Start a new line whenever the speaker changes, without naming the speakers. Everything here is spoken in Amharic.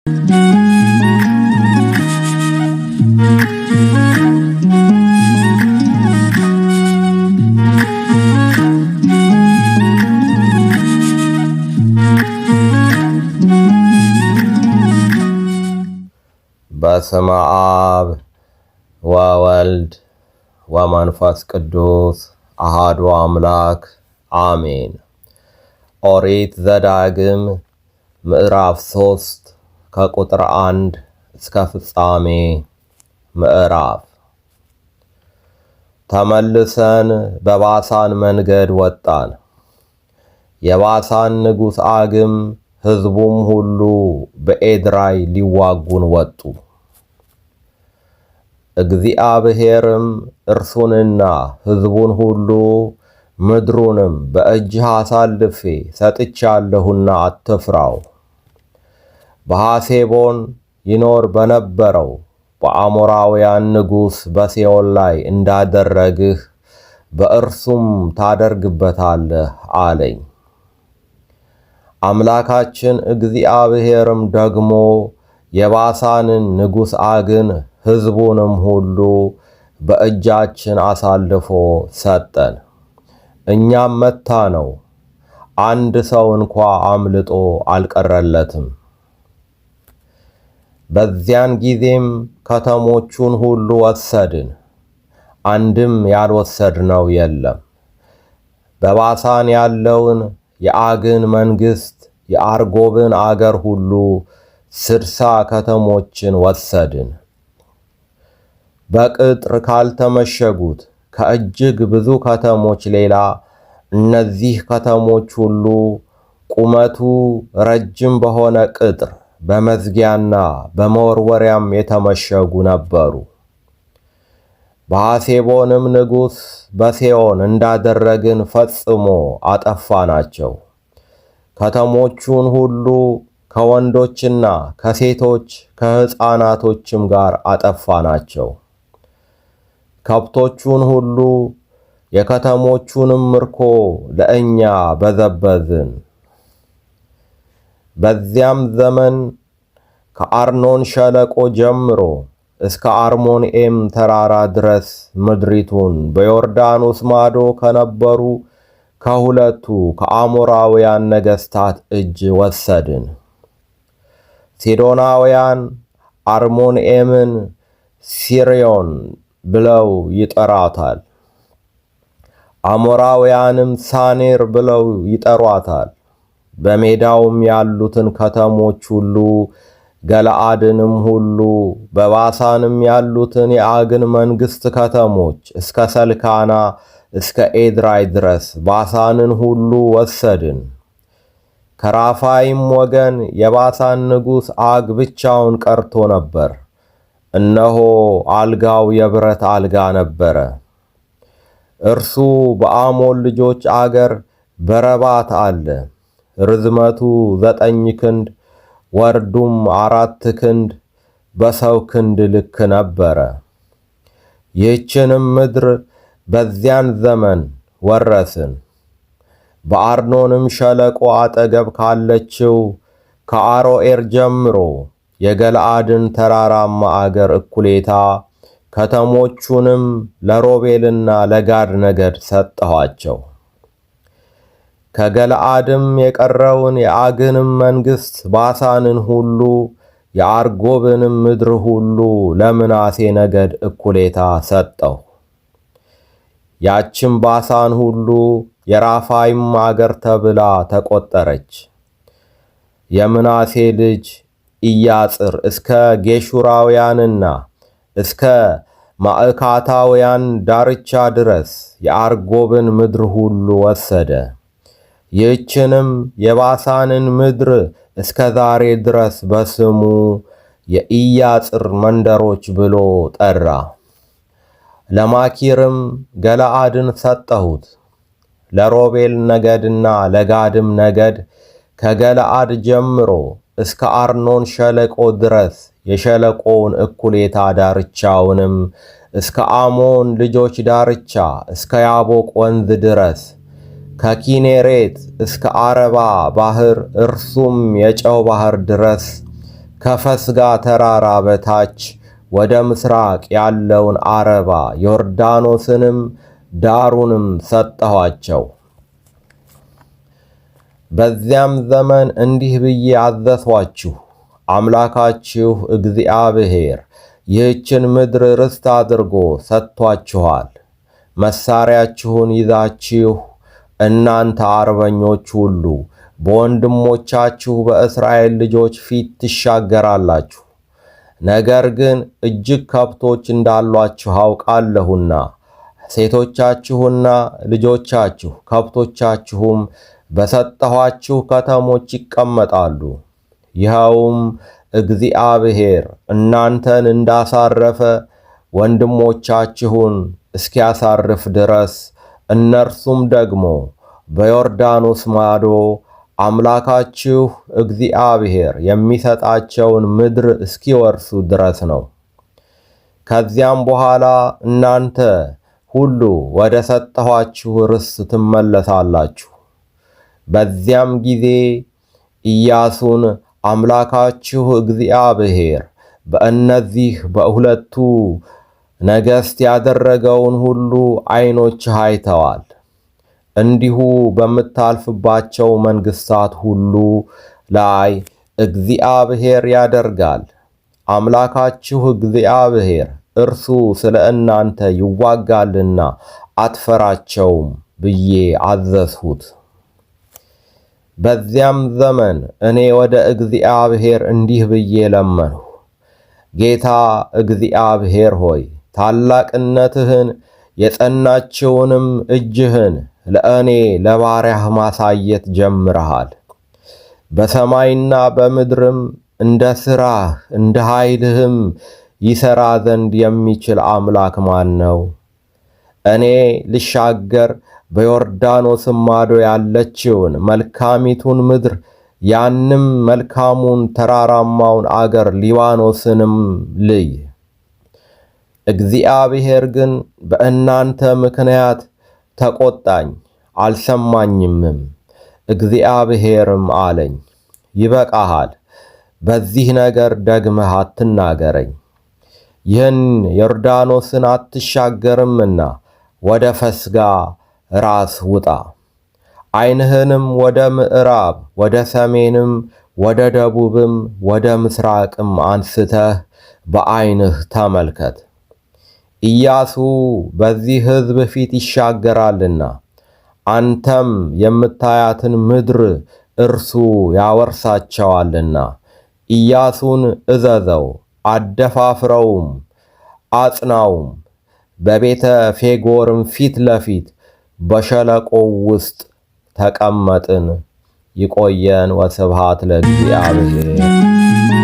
በስመ አብ ወወልድ ወመንፈስ ቅዱስ አሐዱ አምላክ አሜን። ኦሪት ዘዳግም ምዕራፍ 3 ከቁጥር 1 እስከ ፍጻሜ ምዕራፍ። ተመልሰን በባሳን መንገድ ወጣን። የባሳን ንጉሥ ዐግም ሕዝቡም ሁሉ በኤድራይ ሊዋጉን ወጡ። እግዚአብሔርም እርሱንና ሕዝቡን ሁሉ ምድሩንም በእጅህ አሳልፌ ሰጥቻለሁና አትፍራው፣ በሐሴቦን ይኖር በነበረው በአሞራውያን ንጉሥ በሴዎን ላይ እንዳደረግህ በእርሱም ታደርግበታለህ አለኝ። አምላካችን እግዚአብሔርም ደግሞ የባሳንን ንጉሥ ዐግን ሕዝቡንም ሁሉ በእጃችን አሳልፎ ሰጠን። እኛም መታነው፣ አንድ ሰው እንኳ አምልጦ አልቀረለትም። በዚያን ጊዜም ከተሞቹን ሁሉ ወሰድን፣ አንድም ያልወሰድነው የለም። በባሳን ያለውን የዐግን መንግሥት የአርጎብን አገር ሁሉ 60 ከተሞችን ወሰድን። በቅጥር ካልተመሸጉት ከእጅግ ብዙ ከተሞች ሌላ እነዚህ ከተሞች ሁሉ ቁመቱ ረጅም በሆነ ቅጥር በመዝጊያና በመወርወሪያም የተመሸጉ ነበሩ። በሐሴቦንም ንጉሥ በሴዎን እንዳደረግን ፈጽሞ አጠፋናቸው። ከተሞቹን ሁሉ ከወንዶችና ከሴቶች ከሕፃናቶችም ጋር አጠፋናቸው። ከብቶቹን ሁሉ የከተሞቹንም ምርኮ ለእኛ በዘበዝን። በዚያም ዘመን ከአርኖን ሸለቆ ጀምሮ እስከ አርሞንዔም ተራራ ድረስ ምድሪቱን በዮርዳኖስ ማዶ ከነበሩ ከሁለቱ ከአሞራውያን ነገሥታት እጅ ወሰድን። ሲዶናውያን አርሞንዔምን ሲርዮን ብለው ይጠራታል፣ አሞራውያንም ሳኔር ብለው ይጠሯታል። በሜዳውም ያሉትን ከተሞች ሁሉ ገለአድንም ሁሉ በባሳንም ያሉትን የዐግን መንግሥት ከተሞች እስከ ሰልካና እስከ ኤድራይ ድረስ ባሳንን ሁሉ ወሰድን። ከራፋይም ወገን የባሳን ንጉሥ ዐግ ብቻውን ቀርቶ ነበር። እነሆ አልጋው የብረት አልጋ ነበረ። እርሱ በአሞን ልጆች አገር በረባት አለ። ርዝመቱ 9 ክንድ ወርዱም 4 ክንድ በሰው ክንድ ልክ ነበረ። ይህችንም ምድር በዚያን ዘመን ወረስን። በአርኖንም ሸለቆ አጠገብ ካለችው ከአሮዔር ጀምሮ የገለአድን ተራራማ አገር እኩሌታ ከተሞቹንም ለሮቤልና ለጋድ ነገድ ሰጠኋቸው። ከገለአድም የቀረውን የዐግንም መንግሥት ባሳንን ሁሉ የአርጎብንም ምድር ሁሉ ለምናሴ ነገድ እኩሌታ ሰጠሁ። ያችም ባሳን ሁሉ የራፋይም አገር ተብላ ተቆጠረች። የምናሴ ልጅ ኢያጽር እስከ ጌሹራውያንና እስከ ማዕካታውያን ዳርቻ ድረስ የአርጎብን ምድር ሁሉ ወሰደ። ይህችንም የባሳንን ምድር እስከ ዛሬ ድረስ በስሙ የኢያጽር መንደሮች ብሎ ጠራ። ለማኪርም ገለአድን ሰጠሁት። ለሮቤል ነገድና ለጋድም ነገድ ከገለአድ ጀምሮ እስከ አርኖን ሸለቆ ድረስ የሸለቆውን እኩሌታ ዳርቻውንም እስከ አሞን ልጆች ዳርቻ እስከ ያቦቅ ወንዝ ድረስ ከኪኔሬት እስከ አረባ ባህር እርሱም የጨው ባህር ድረስ ከፈስጋ ተራራ በታች ወደ ምስራቅ ያለውን አረባ ዮርዳኖስንም ዳሩንም ሰጠኋቸው። በዚያም ዘመን እንዲህ ብዬ አዘዝኋችሁ፣ አምላካችሁ እግዚአብሔር ይህችን ምድር ርስት አድርጎ ሰጥቷችኋል። መሳሪያችሁን ይዛችሁ እናንተ አርበኞች ሁሉ በወንድሞቻችሁ በእስራኤል ልጆች ፊት ትሻገራላችሁ። ነገር ግን እጅግ ከብቶች እንዳሏችሁ አውቃለሁና ሴቶቻችሁና ልጆቻችሁ ከብቶቻችሁም በሰጠኋችሁ ከተሞች ይቀመጣሉ። ይኸውም እግዚአብሔር እናንተን እንዳሳረፈ ወንድሞቻችሁን እስኪያሳርፍ ድረስ እነርሱም ደግሞ በዮርዳኖስ ማዶ አምላካችሁ እግዚአብሔር የሚሰጣቸውን ምድር እስኪወርሱ ድረስ ነው። ከዚያም በኋላ እናንተ ሁሉ ወደ ሰጠኋችሁ ርስት ትመለሳላችሁ። በዚያም ጊዜ ኢያሱን አምላካችሁ እግዚአብሔር በእነዚህ በሁለቱ ነገሥት ያደረገውን ሁሉ ዓይኖችህ አይተዋል። እንዲሁ በምታልፍባቸው መንግሥታት ሁሉ ላይ እግዚአብሔር ያደርጋል። አምላካችሁ እግዚአብሔር እርሱ ስለ እናንተ ይዋጋልና አትፈራቸውም ብዬ አዘዝሁት። በዚያም ዘመን እኔ ወደ እግዚአብሔር እንዲህ ብዬ ለመንሁ፣ ጌታ እግዚአብሔር ሆይ ታላቅነትህን የጸናችውንም እጅህን ለእኔ ለባሪያህ ማሳየት ጀምረሃል። በሰማይና በምድርም እንደ ሥራህ እንደ ኃይልህም ይሠራ ዘንድ የሚችል አምላክ ማን ነው? እኔ ልሻገር በዮርዳኖስም ማዶ ያለችውን መልካሚቱን ምድር ያንም መልካሙን ተራራማውን አገር ሊባኖስንም ልይ። እግዚአብሔር ግን በእናንተ ምክንያት ተቆጣኝ፣ አልሰማኝምም። እግዚአብሔርም አለኝ፣ ይበቃሃል፣ በዚህ ነገር ደግመህ አትናገረኝ። ይህን ዮርዳኖስን አትሻገርምና ወደ ፈስጋ ራስ ውጣ። ዓይንህንም ወደ ምዕራብ፣ ወደ ሰሜንም፣ ወደ ደቡብም፣ ወደ ምስራቅም አንስተህ በዓይንህ ተመልከት። ኢያሱ በዚህ ሕዝብ ፊት ይሻገራልና አንተም የምታያትን ምድር እርሱ ያወርሳቸዋልና ኢያሱን እዘዘው፣ አደፋፍረውም፣ አጽናውም። በቤተ ፌጎርም ፊት ለፊት በሸለቆው ውስጥ ተቀመጥን። ይቆየን። ወስብሐት ለእግዚአብሔር።